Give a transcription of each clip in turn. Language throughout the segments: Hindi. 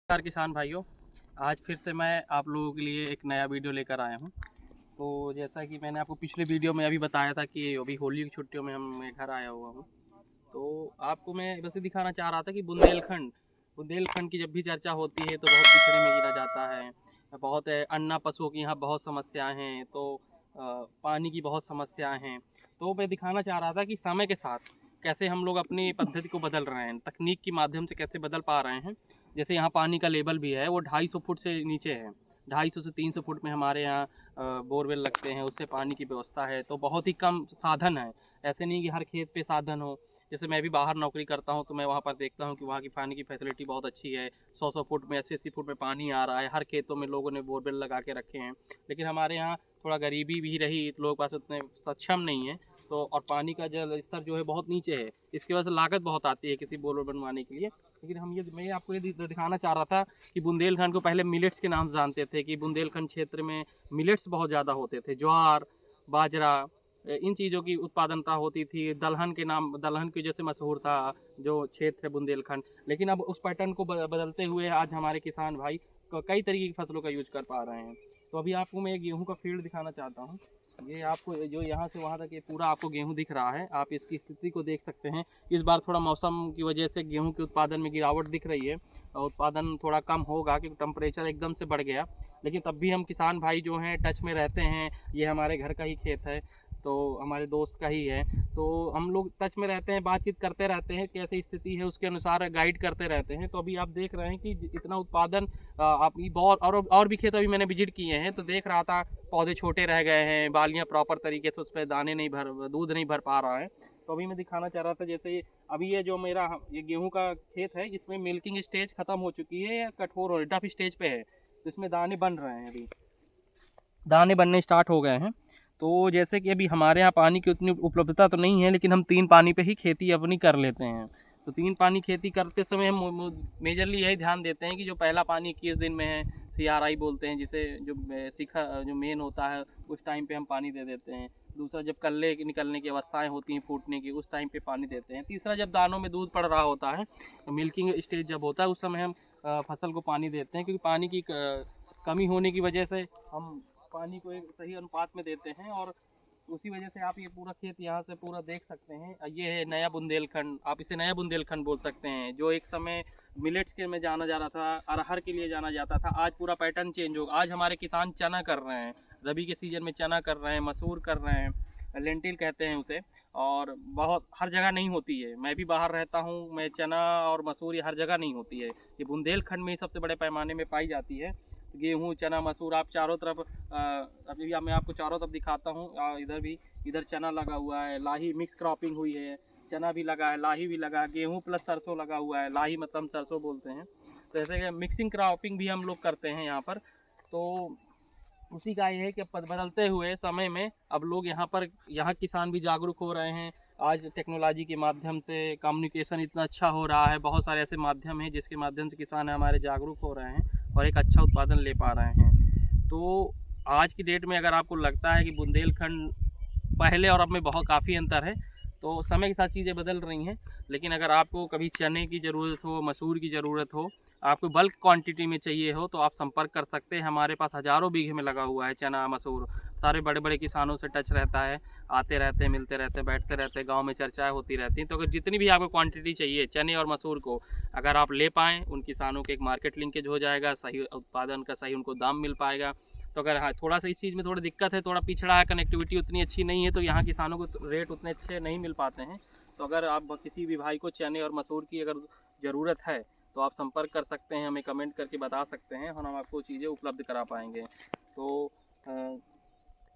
नमस्कार किसान भाइयों। आज फिर से मैं आप लोगों के लिए एक नया वीडियो लेकर आया हूं। तो जैसा कि मैंने आपको पिछले वीडियो में अभी बताया था कि अभी होली की छुट्टियों में मैं घर आया हुआ हूं। तो आपको मैं बस ये दिखाना चाह रहा था कि बुंदेलखंड बुंदेलखंड की जब भी चर्चा होती है तो बहुत पिछड़े में गिना जाता है। बहुत अन्ना पशुओं की यहाँ बहुत समस्याएँ हैं, तो पानी की बहुत समस्याएँ हैं। तो मैं दिखाना चाह रहा था कि समय के साथ कैसे हम लोग अपनी पद्धति को बदल रहे हैं, तकनीक के माध्यम से कैसे बदल पा रहे हैं। जैसे यहाँ पानी का लेवल भी है वो 250 फुट से नीचे है। 250 से 300 फुट में हमारे यहाँ बोरवेल लगते हैं, उससे पानी की व्यवस्था है। तो बहुत ही कम साधन है, ऐसे नहीं कि हर खेत पे साधन हो। जैसे मैं भी बाहर नौकरी करता हूँ तो मैं वहाँ पर देखता हूँ कि वहाँ की पानी की फैसिलिटी बहुत अच्छी है। 100-100 फुट में 80-80 फुट में पानी आ रहा है, हर खेतों में लोगों ने बोरवेल लगा के रखे हैं। लेकिन हमारे यहाँ थोड़ा गरीबी भी रही, लोगों के पास उतने सक्षम नहीं है। तो और पानी का जल स्तर जो है बहुत नीचे है, इसकी वजह से लागत बहुत आती है किसी बोरवेल बनवाने के लिए। लेकिन मैं आपको ये दिखाना चाह रहा था कि बुंदेलखंड को पहले मिलेट्स के नाम से जानते थे, कि बुंदेलखंड क्षेत्र में मिलेट्स बहुत ज़्यादा होते थे। ज्वार, बाजरा, इन चीज़ों की उत्पादनता होती थी। दलहन के नाम, दलहन की वजह से मशहूर था जो क्षेत्र है बुंदेलखंड। लेकिन अब उस पैटर्न को बदलते हुए आज हमारे किसान भाई कई तरीके की फसलों का यूज कर पा रहे हैं। तो अभी आपको मैं गेहूँ का फील्ड दिखाना चाहता हूँ। ये आपको जो यहाँ से वहाँ तक ये पूरा आपको गेहूँ दिख रहा है, आप इसकी स्थिति को देख सकते हैं। इस बार थोड़ा मौसम की वजह से गेहूँ के उत्पादन में गिरावट दिख रही है और उत्पादन थोड़ा कम होगा क्योंकि टेम्परेचर एकदम से बढ़ गया। लेकिन तब भी हम किसान भाई जो हैं टच में रहते हैं। ये हमारे घर का ही खेत है, तो हमारे दोस्त का ही है, तो हम लोग टच में रहते हैं, बातचीत करते रहते हैं, कैसी स्थिति है उसके अनुसार गाइड करते रहते हैं। तो अभी आप देख रहे हैं कि इतना उत्पादन आप ये बहुत और भी खेत अभी मैंने विजिट किए हैं तो देख रहा था पौधे छोटे रह गए हैं, बालियाँ प्रॉपर तरीके से उस पर दाने नहीं दूध नहीं भर पा रहा है। तो अभी मैं दिखाना चाह रहा था, जैसे अभी ये जो मेरा ये गेहूं का खेत है, इसमें मिल्किंग स्टेज खत्म हो चुकी है या कठोर हो डफ स्टेज पे है। तो इसमें दाने बन रहे हैं, अभी दाने बनने स्टार्ट हो गए हैं। तो जैसे कि अभी हमारे यहाँ पानी की उतनी उपलब्धता तो नहीं है, लेकिन हम 3 पानी पे ही खेती अपनी कर लेते हैं। तो 3 पानी खेती करते समय हम मेजरली यही ध्यान देते हैं कि जो पहला पानी 21 दिन में है, CRI बोलते हैं जिसे, जो सीखा जो मेन होता है उस टाइम पे हम पानी दे देते हैं। दूसरा, जब कल्ले निकलने की अवस्थाएं होती हैं फूटने की, उस टाइम पे पानी देते हैं। तीसरा, जब दानों में दूध पड़ रहा होता है, मिल्किंग स्टेज जब होता है, उस समय हम फसल को पानी देते हैं। क्योंकि पानी की कमी होने की वजह से हम पानी को एक सही अनुपात में देते हैं, और उसी वजह से आप ये पूरा खेत यहाँ से पूरा देख सकते हैं। ये है नया बुंदेलखंड, आप इसे नया बुंदेलखंड बोल सकते हैं, जो एक समय मिलेट्स के में जाना जा रहा था, अरहर के लिए जाना जाता था। आज पूरा पैटर्न चेंज होगा। आज हमारे किसान चना कर रहे हैं, रबी के सीजन में चना कर रहे हैं, मसूर कर रहे हैं, लेंटिल कहते हैं उसे। और बहुत हर जगह नहीं होती है, मैं भी बाहर रहता हूँ, मैं चना और मसूर ये हर जगह नहीं होती है, ये बुंदेलखंड में ही सबसे बड़े पैमाने में पाई जाती है। गेहूँ, चना, मसूर आप चारों तरफ अभी मैं आपको चारों तरफ दिखाता हूँ। इधर भी, इधर चना लगा हुआ है, लाही मिक्स क्रॉपिंग हुई है, चना भी लगा है, लाही भी लगा है, गेहूँ प्लस सरसों लगा हुआ है। लाही मतलब हम सरसों बोलते हैं। तो ऐसे कि मिक्सिंग क्रॉपिंग भी हम लोग करते हैं यहाँ पर। तो उसी का ये है कि बदलते हुए समय में अब लोग यहाँ किसान भी जागरूक हो रहे हैं। आज टेक्नोलॉजी के माध्यम से कम्युनिकेशन इतना अच्छा हो रहा है, बहुत सारे ऐसे माध्यम हैं जिसके माध्यम से किसान हमारे जागरूक हो रहे हैं और एक अच्छा उत्पादन ले पा रहे हैं। तो आज की डेट में अगर आपको लगता है कि बुंदेलखंड पहले और अब में बहुत काफ़ी अंतर है, तो समय के साथ चीज़ें बदल रही हैं। लेकिन अगर आपको कभी चने की ज़रूरत हो, मसूर की ज़रूरत हो, आपको बल्क क्वांटिटी में चाहिए हो, तो आप संपर्क कर सकते हैं। हमारे पास हज़ारों बीघे में लगा हुआ है चना, मसूर। सारे बड़े बड़े किसानों से टच रहता है, आते रहते हैं, मिलते रहते हैं, बैठते रहते हैं, गांव में चर्चाएं होती रहती हैं। तो अगर जितनी भी आपको क्वांटिटी चाहिए चने और मसूर को, अगर आप ले पाएँ, उन किसानों के एक मार्केट लिंकेज हो जाएगा, सही उत्पादन का सही उनको दाम मिल पाएगा। तो अगर हाँ थोड़ा सा इस चीज़ में थोड़ी दिक्कत है, थोड़ा पिछड़ा है, कनेक्टिविटी उतनी अच्छी नहीं है, तो यहाँ किसानों को रेट उतने अच्छे नहीं मिल पाते हैं। तो अगर आप किसी भी भाई को चने और मसूर की अगर ज़रूरत है तो आप संपर्क कर सकते हैं, हमें कमेंट करके बता सकते हैं और हम आपको चीज़ें उपलब्ध करा पाएंगे। तो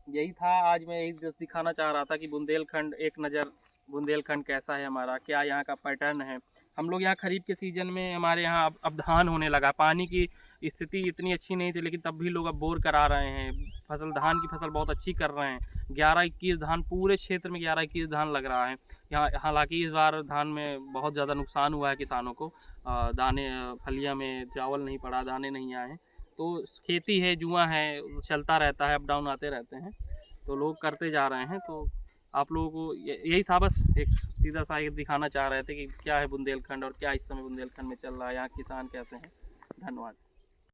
यही था, आज मैं यही जस्ट दिखाना चाह रहा था कि बुंदेलखंड एक नज़र, बुंदेलखंड कैसा है हमारा, क्या यहाँ का पैटर्न है। हम लोग यहाँ खरीफ के सीज़न में हमारे यहाँ अब धान होने लगा। पानी की स्थिति इतनी अच्छी नहीं थी, लेकिन तब भी लोग अब बोर करा रहे हैं। फसल, धान की फसल बहुत अच्छी कर रहे हैं। 11-21 धान, पूरे क्षेत्र में 11-21 धान लग रहा है यहाँ। हालांकि इस बार धान में बहुत ज़्यादा नुकसान हुआ है किसानों को। दाने, फलियाँ में चावल नहीं पड़ा, दाने नहीं आए। तो खेती है, जुआ है, चलता रहता है, अप डाउन आते रहते हैं, तो लोग करते जा रहे हैं। तो आप लोगों को यही था, बस एक सीधा सा ये दिखाना चाह रहे थे कि क्या है बुंदेलखंड और क्या इस समय बुंदेलखंड में चल रहा है, यहाँ किसान कैसे हैं। धन्यवाद।